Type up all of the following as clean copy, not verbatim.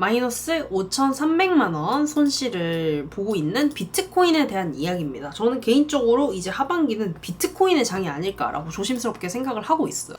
마이너스 5,300만 원 손실을 보고 있는 비트코인에 대한 이야기입니다. 저는 개인적으로 이제 하반기는 비트코인의 장이 아닐까라고 조심스럽게 생각을 하고 있어요.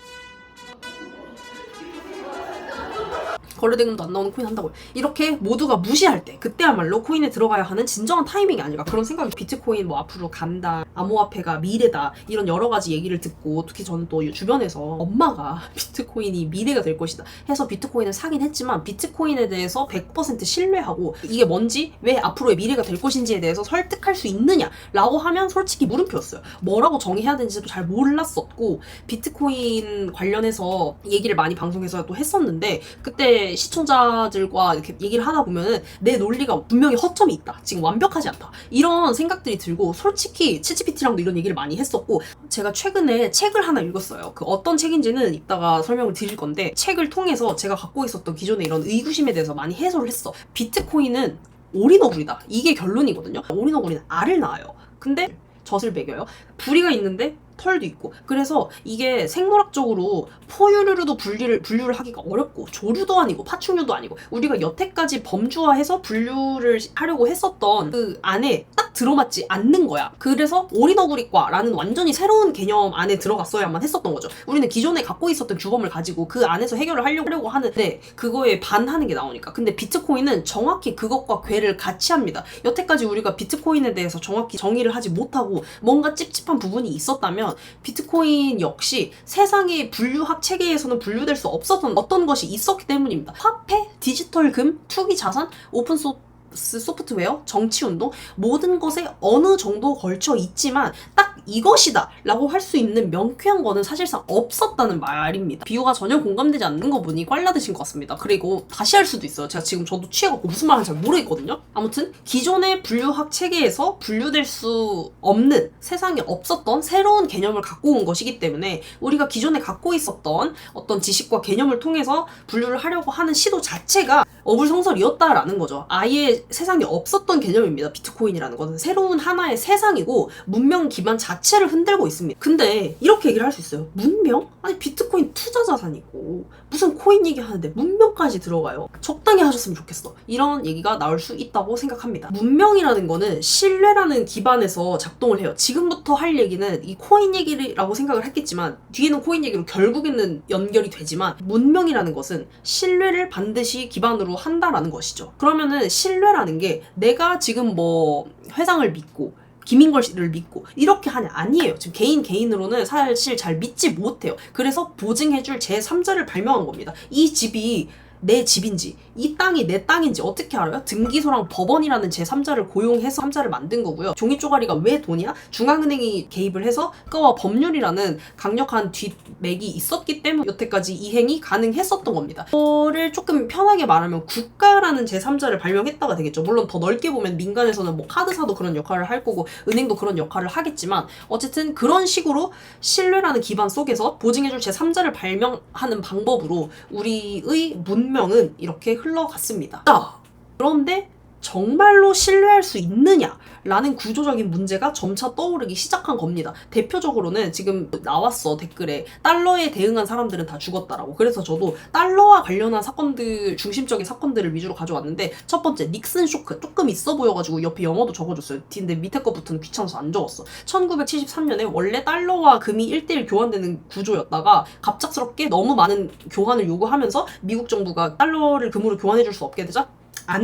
거래대금도 안 나오는 코인 한다고요. 이렇게 모두가 무시할 때 그때야말로 코인에 들어가야 하는 진정한 타이밍이 아닐까 그런 생각이. 비트코인 뭐 앞으로 간다, 암호화폐가 미래다, 이런 여러 가지 얘기를 듣고, 특히 저는 또 주변에서 엄마가 비트코인이 미래가 될 것이다 해서 비트코인을 사긴 했지만 비트코인에 대해서 100% 신뢰하고 이게 뭔지, 왜 앞으로의 미래가 될 것인지에 대해서 설득할 수 있느냐라고 하면 솔직히 물음표였어요. 뭐라고 정의해야 되는지도 잘 몰랐었고, 비트코인 관련해서 얘기를 많이 방송에서 또 했었는데 그때 시청자들과 이렇게 얘기를 하다 보면은 내 논리가 분명히 허점이 있다, 지금 완벽하지 않다, 이런 생각들이 들고, 솔직히 챗GPT랑도 이런 얘기를 많이 했었고, 제가 최근에 책을 하나 읽었어요. 그 어떤 책인지는 이따가 설명을 드릴 건데, 책을 통해서 제가 갖고 있었던 기존의 이런 의구심에 대해서 많이 해소를 했어. 비트코인은 올인어글이다, 이게 결론이거든요. 올인어글은 알을 낳아요. 근데 젖을 먹여요. 부리가 있는데 털도 있고, 그래서 이게 생물학적으로 포유류로도 분류를 하기가 어렵고, 조류도 아니고 파충류도 아니고, 우리가 여태까지 범주화해서 분류를 하려고 했었던 그 안에 딱 들어맞지 않는 거야. 그래서 올인어그리과라는 완전히 새로운 개념 안에 들어갔어야만 했었던 거죠. 우리는 기존에 갖고 있었던 규범을 가지고 그 안에서 해결을 하려고 하는데 그거에 반하는 게 나오니까. 근데 비트코인은 정확히 그것과 궤를 같이 합니다. 여태까지 우리가 비트코인에 대해서 정확히 정의를 하지 못하고 뭔가 찝찝한 부분이 있었다면, 비트코인 역시 세상의 분류학 체계에서는 분류될 수 없었던 어떤 것이 있었기 때문입니다. 화폐, 디지털 금, 투기 자산, 오픈소스 소프트웨어, 정치운동, 모든 것에 어느 정도 걸쳐 있지만 딱 이것이다 라고 할 수 있는 명쾌한 거는 사실상 없었다는 말입니다. 비유가 전혀 공감되지 않는 거 보니 꽐라드신 것 같습니다. 그리고 다시 할 수도 있어요. 제가 지금 저도 취해갖고 무슨 말인지 잘 모르겠거든요. 아무튼 기존의 분류학 체계에서 분류될 수 없는, 세상에 없었던 새로운 개념을 갖고 온 것이기 때문에 우리가 기존에 갖고 있었던 어떤 지식과 개념을 통해서 분류를 하려고 하는 시도 자체가 어불성설이었다라는 거죠. 아예 세상에 없었던 개념입니다. 비트코인이라는 것은 새로운 하나의 세상이고 문명 기반 자체를 흔들고 있습니다. 근데 이렇게 얘기를 할 수 있어요. 문명? 아니 비트코인 투자 자산이고 무슨 코인 얘기하는데 문명까지 들어가요. 적당히 하셨으면 좋겠어. 이런 얘기가 나올 수 있다고 생각합니다. 문명이라는 거는 신뢰라는 기반에서 작동을 해요. 지금부터 할 얘기는 이 코인 얘기라고 생각을 했겠지만 뒤에는 코인 얘기로 결국에는 연결이 되지만, 문명이라는 것은 신뢰를 반드시 기반으로 한다라는 것이죠. 그러면은 신뢰라는 게 내가 지금 뭐 회장을 믿고 김인걸씨를 믿고 이렇게 하냐? 아니에요. 지금 개인으로는 사실 잘 믿지 못해요. 그래서 보증해줄 제3자를 발명한 겁니다. 이 집이 내 집인지, 이 땅이 내 땅인지 어떻게 알아요? 등기소랑 법원이라는 제3자를 고용해서 3자를 만든 거고요. 종이 쪼가리가 왜 돈이야? 중앙은행이 개입을 해서 국가와 법률이라는 강력한 뒷맥이 있었기 때문에 여태까지 이행이 가능했었던 겁니다. 이거를 조금 편하게 말하면 국가라는 제3자를 발명했다가 되겠죠. 물론 더 넓게 보면 민간에서는 뭐 카드사도 그런 역할을 할 거고 은행도 그런 역할을 하겠지만, 어쨌든 그런 식으로 신뢰라는 기반 속에서 보증해줄 제3자를 발명하는 방법으로 우리의 문명은 이렇게 흘러갔습니다. 그런데 정말로 신뢰할 수 있느냐라는 구조적인 문제가 점차 떠오르기 시작한 겁니다. 대표적으로는 지금 나왔어, 댓글에 달러에 대응한 사람들은 다 죽었다라고. 그래서 저도 달러와 관련한 사건들, 중심적인 사건들을 위주로 가져왔는데, 첫 번째 닉슨 쇼크, 조금 있어 보여가지고 옆에 영어도 적어줬어요. 근데 밑에 거부터는 귀찮아서 안 적었어. 1973년에 원래 달러와 금이 1:1 교환되는 구조였다가 갑작스럽게 너무 많은 교환을 요구하면서 미국 정부가 달러를 금으로 교환해줄 수 없게 되자 안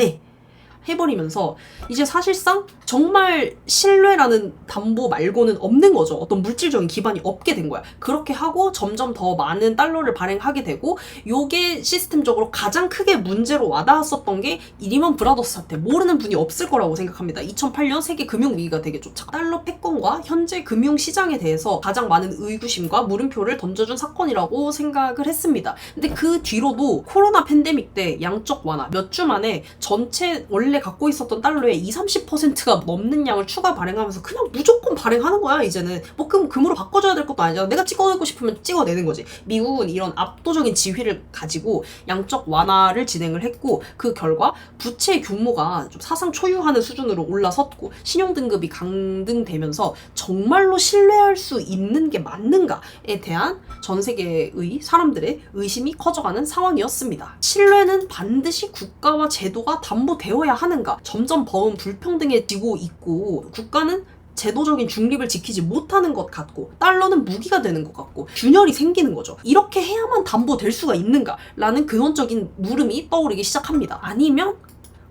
해버리면서 이제 사실상 정말 신뢰라는 담보 말고는 없는 거죠. 어떤 물질적인 기반이 없게 된 거야. 그렇게 하고 점점 더 많은 달러를 발행하게 되고, 요게 시스템적으로 가장 크게 문제로 와닿았었던 게 리먼 브라더스 사태. 모르는 분이 없을 거라고 생각합니다. 2008년 세계 금융위기가 되겠죠. 달러 패권과 현재 금융시장에 대해서 가장 많은 의구심과 물음표를 던져준 사건이라고 생각을 했습니다. 근데 그 뒤로도 코로나 팬데믹 때 양적 완화, 몇 주 만에 전체 원래 원래 갖고 있었던 달러의 20-30%가 넘는 양을 추가 발행하면서 그냥 무조건 발행하는 거야. 이제는 뭐 금으로 바꿔줘야 될 것도 아니잖아. 내가 찍어내고 싶으면 찍어내는 거지. 미국은 이런 압도적인 지위를 가지고 양적 완화를 진행을 했고, 그 결과 부채 규모가 좀 사상 초유하는 수준으로 올라섰고 신용등급이 강등되면서 정말로 신뢰할 수 있는 게 맞는가에 대한 전 세계의 사람들의 의심이 커져가는 상황이었습니다. 신뢰는 반드시 국가와 제도가 담보되어야 하는가? 점점 버은 불평등해지고 있고, 국가는 제도적인 중립을 지키지 못하는 것 같고 달러는 무기가 되는 것 같고 균열이 생기는 거죠. 이렇게 해야만 담보될 수가 있는가? 라는 근원적인 물음이 떠오르기 시작합니다. 아니면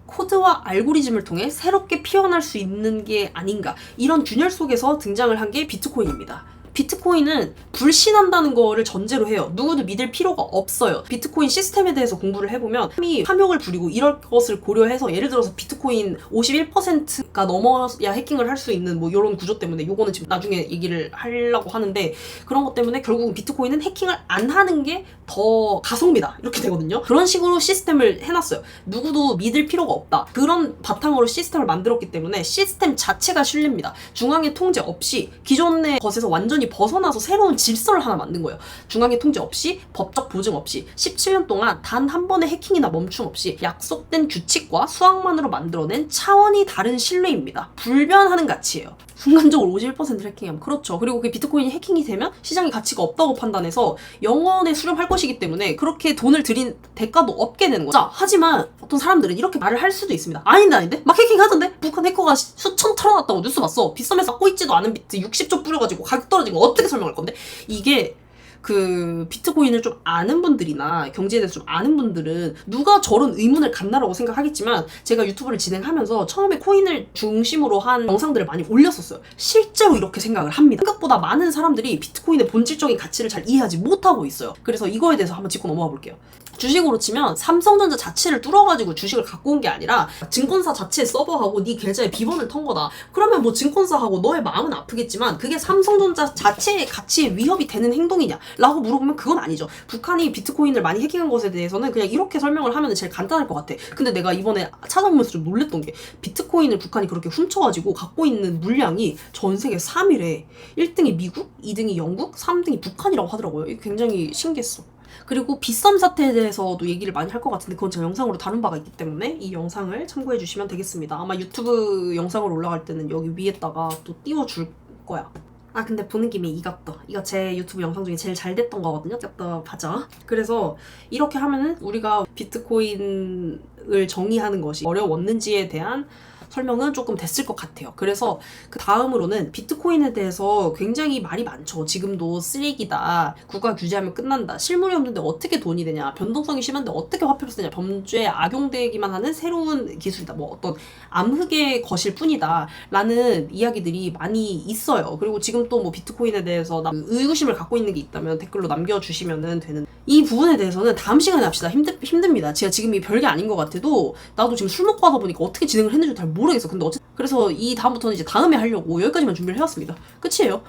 코드와 알고리즘을 통해 새롭게 피어날 수 있는 게 아닌가? 이런 균열 속에서 등장을 한 게 비트코인입니다. 비트코인은 불신한다는 거를 전제로 해요. 누구도 믿을 필요가 없어요. 비트코인 시스템에 대해서 공부를 해보면 사람이 탐욕을 부리고 이럴 것을 고려해서 예를 들어서 비트코인 51%가 넘어야 해킹을 할 수 있는 뭐 이런 구조 때문에, 요거는 지금 나중에 얘기를 하려고 하는데, 그런 것 때문에 결국은 비트코인은 해킹을 안 하는 게 더 가성비다 이렇게 되거든요. 그런 식으로 시스템을 해놨어요. 누구도 믿을 필요가 없다. 그런 바탕으로 시스템을 만들었기 때문에 시스템 자체가 신뢰입니다. 중앙의 통제 없이 기존의 것에서 완전히 벗어나서 새로운 질서를 하나 만든 거예요. 중앙의 통제 없이, 법적 보증 없이 17년 동안 단 한 번의 해킹이나 멈춤 없이 약속된 규칙과 수학만으로 만들어낸 차원이 다른 신뢰입니다. 불변하는 가치예요. 순간적으로 51%를 해킹하면 그렇죠. 그리고 그 비트코인이 해킹이 되면 시장의 가치가 없다고 판단해서 영원에 수렴할 것이기 때문에 그렇게 돈을 들인 대가도 없게 되는 거죠. 자, 하지만 어떤 사람들은 이렇게 말을 할 수도 있습니다. 아닌데? 막 해킹하던데? 북한 해커가 수천 털어놨다고 뉴스 봤어. 비싸면서 갖고 있지도 않은 비트 60조 뿌려가지고 가격 떨어진 거 어떻게 설명할 건데? 이게 그 비트코인을 좀 아는 분들이나 경제에 대해서 좀 아는 분들은 누가 저런 의문을 갖나라고 생각하겠지만, 제가 유튜브를 진행하면서 처음에 코인을 중심으로 한 영상들을 많이 올렸었어요. 실제로 이렇게 생각을 합니다. 생각보다 많은 사람들이 비트코인의 본질적인 가치를 잘 이해하지 못하고 있어요. 그래서 이거에 대해서 한번 짚고 넘어가 볼게요. 주식으로 치면 삼성전자 자체를 뚫어가지고 주식을 갖고 온 게 아니라 증권사 자체의 서버하고 네 계좌에 비번을 턴 거다. 그러면 뭐 증권사하고 너의 마음은 아프겠지만 그게 삼성전자 자체의 가치에 위협이 되는 행동이냐? 라고 물어보면 그건 아니죠. 북한이 비트코인을 많이 해킹한 것에 대해서는 그냥 이렇게 설명을 하면 제일 간단할 것 같아. 근데 내가 이번에 찾아보면서 좀 놀랬던 게, 비트코인을 북한이 그렇게 훔쳐가지고 갖고 있는 물량이 전 세계 3위래. 1등이 미국, 2등이 영국, 3등이 북한이라고 하더라고요. 이게 굉장히 신기했어. 그리고 빗썸 사태에 대해서도 얘기를 많이 할 것 같은데 그건 제가 영상으로 다룬 바가 있기 때문에 이 영상을 참고해 주시면 되겠습니다. 아마 유튜브 영상으로 올라갈 때는 여기 위에다가 또 띄워줄 거야. 아, 근데 보는 김에 이것도, 이거 제 유튜브 영상 중에 제일 잘 됐던 거거든요. 이것도 봐줘. 그래서 이렇게 하면은 우리가 비트코인을 정의하는 것이 어려웠는지에 대한 설명은 조금 됐을 것 같아요. 그래서 그 다음으로는 비트코인에 대해서 굉장히 말이 많죠. 지금도 쓰레기다, 국가 규제하면 끝난다, 실물이 없는데 어떻게 돈이 되냐, 변동성이 심한데 어떻게 화폐로 쓰냐, 범죄에 악용되기만 하는 새로운 기술이다, 뭐 어떤 암흑의 것일 뿐이다 라는 이야기들이 많이 있어요. 그리고 지금 또 뭐 비트코인에 대해서 의구심을 갖고 있는 게 있다면 댓글로 남겨주시면 되는, 이 부분에 대해서는 다음 시간에 합시다. 힘듭니다. 제가 지금 이 별게 아닌 것 같아도 나도 지금 술 먹고 하다 보니까 어떻게 진행을 했는지 잘 모르겠어. 근데 어쨌든 그래서 이 다음부터는 이제 다음에 하려고 여기까지만 준비를 해왔습니다. 끝이에요.